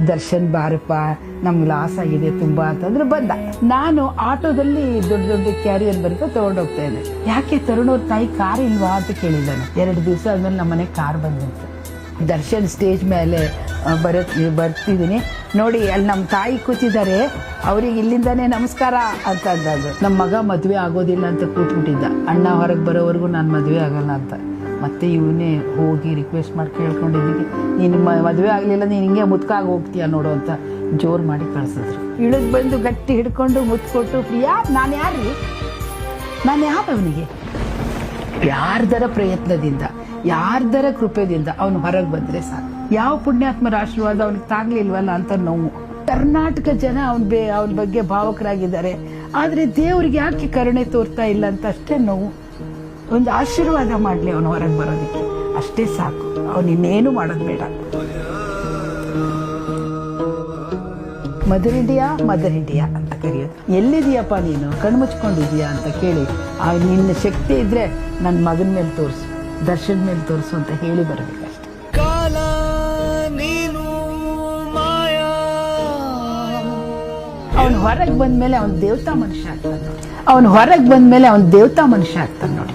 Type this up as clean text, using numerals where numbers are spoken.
ದರ್ಶನ್ ಬಾರಪ್ಪ ನಮ್ಗೆ ಲಾಸ್ ಆಗಿದೆ ತುಂಬಾ ಅಂತಂದ್ರೆ ಬಂದ. ನಾನು ಆಟೋದಲ್ಲಿ ದೊಡ್ಡ ದೊಡ್ಡ ಕ್ಯಾರಿಯರ್ ಬರುತ್ತೆ ತಗೊಂಡೋಗ್ತಾ ಇದ್ದೆ. ಯಾಕೆ ತರುಣವ್ರ ತಾಯಿ ಕಾರ್ ಇಲ್ವಾ ಅಂತ ಕೇಳಿದ್ದಾನೆ. 2 ದಿವಸ ಆದ್ಮೇಲೆ ನಮ್ಮ ಮನೆಗೆ ಕಾರ್ ಬಂದಿತ್ತು. ದರ್ಶನ್ ಸ್ಟೇಜ್ ಮೇಲೆ ಬರ್ತಿದ್ದೀನಿ ನೋಡಿ, ಅಲ್ಲಿ ನಮ್ಮ ತಾಯಿ ಕೂತಿದ್ದಾರೆ, ಅವ್ರಿಗೆ ಇಲ್ಲಿಂದಾನೇ ನಮಸ್ಕಾರ ಅಂತ ಅಂದದ್ದು. ನಮ್ಮ ಮಗ ಮದುವೆ ಆಗೋದಿಲ್ಲ ಅಂತ ಕೂತ್ಬಿಟ್ಟಿದ್ದ, ಅಣ್ಣ ಹೊರಗೆ ಬರೋವರೆಗೂ ನಾನು ಮದುವೆ ಆಗಲ್ಲ ಅಂತ. ಮತ್ತೆ ಇವನೇ ಹೋಗಿ ರಿಕ್ವೆಸ್ಟ್ ಮಾಡಿ ಕೇಳ್ಕೊಂಡಿದ್ದೀನಿ, ನೀನು ಮದುವೆ ಆಗಲಿಲ್ಲ, ನೀನು ಹಿಂಗೆ ಮುತ್ಕಾಗಿ ಹೋಗ್ತೀಯ ನೋಡು ಅಂತ ಜೋರು ಮಾಡಿ ಕಳಿಸಿದ್ರು. ಇಳಿದು ಬಂದು ಗಟ್ಟಿ ಹಿಡ್ಕೊಂಡು ಮುತ್ಕೊಟ್ಟು, ಪ್ರಿಯಾ ನಾನು ಯಾರ್ರಿ, ನಾನು ಯಾವನಿಗೆ, ಯಾರ್ದರ ಪ್ರಯತ್ನದಿಂದ ಯಾರ್ದರ ಕೃಪೆದಿಂದ ಅವನು ಹೊರಗೆ ಬಂದ್ರೆ ಸಾಕು. ಯಾವ ಪುಣ್ಯಾತ್ಮರ ಆಶೀರ್ವಾದ ಅವನಿಗೆ ತಾಗ್ಲಿಲ್ವಲ್ಲ ಅಂತ ನೋವು. ಕರ್ನಾಟಕ ಜನ ಅವನ ಬಗ್ಗೆ ಭಾವಕರಾಗಿದ್ದಾರೆ, ಆದ್ರೆ ದೇವ್ರಿಗೆ ಯಾಕೆ ಕರುಣೆ ತೋರ್ತಾ ಇಲ್ಲ ಅಂತ ಅಷ್ಟೇ ನೋವು. ಒಂದು ಆಶೀರ್ವಾದ ಮಾಡ್ಲಿ ಅವನು ಹೊರಗೆ ಬರೋದಕ್ಕೆ, ಅಷ್ಟೇ ಸಾಕು. ಅವನು ಇನ್ನೇನು ಮಾಡೋದು ಬೇಡ. ಮದರ್ ಇಂಡಿಯಾ ಅಂತ ಕರೆಯೋದು. ಎಲ್ಲಿದೀಯಪ್ಪ ನೀನು, ಕಣ್ಮುಚ್ಕೊಂಡಿದೀಯಾ ಅಂತ ಕೇಳಿ, ನಿನ್ನ ಶಕ್ತಿ ಇದ್ರೆ ನನ್ನ ಮಗನ ಮೇಲೆ ತೋರಿಸು, ದರ್ಶನ್ ಮೇಲೆ ತೋರಿಸು ಅಂತ ಹೇಳಿ ಬರಬೇಕಷ್ಟೆ. ಕಾಲ ನೀನು ಮಾಯಾ. ಅವನು ಹೊರಗೆ ಬಂದ್ಮೇಲೆ ಅವನು ದೇವತಾ ಮನುಷ್ಯ ಆಗ್ತಾನೆ ನೋಡಿ.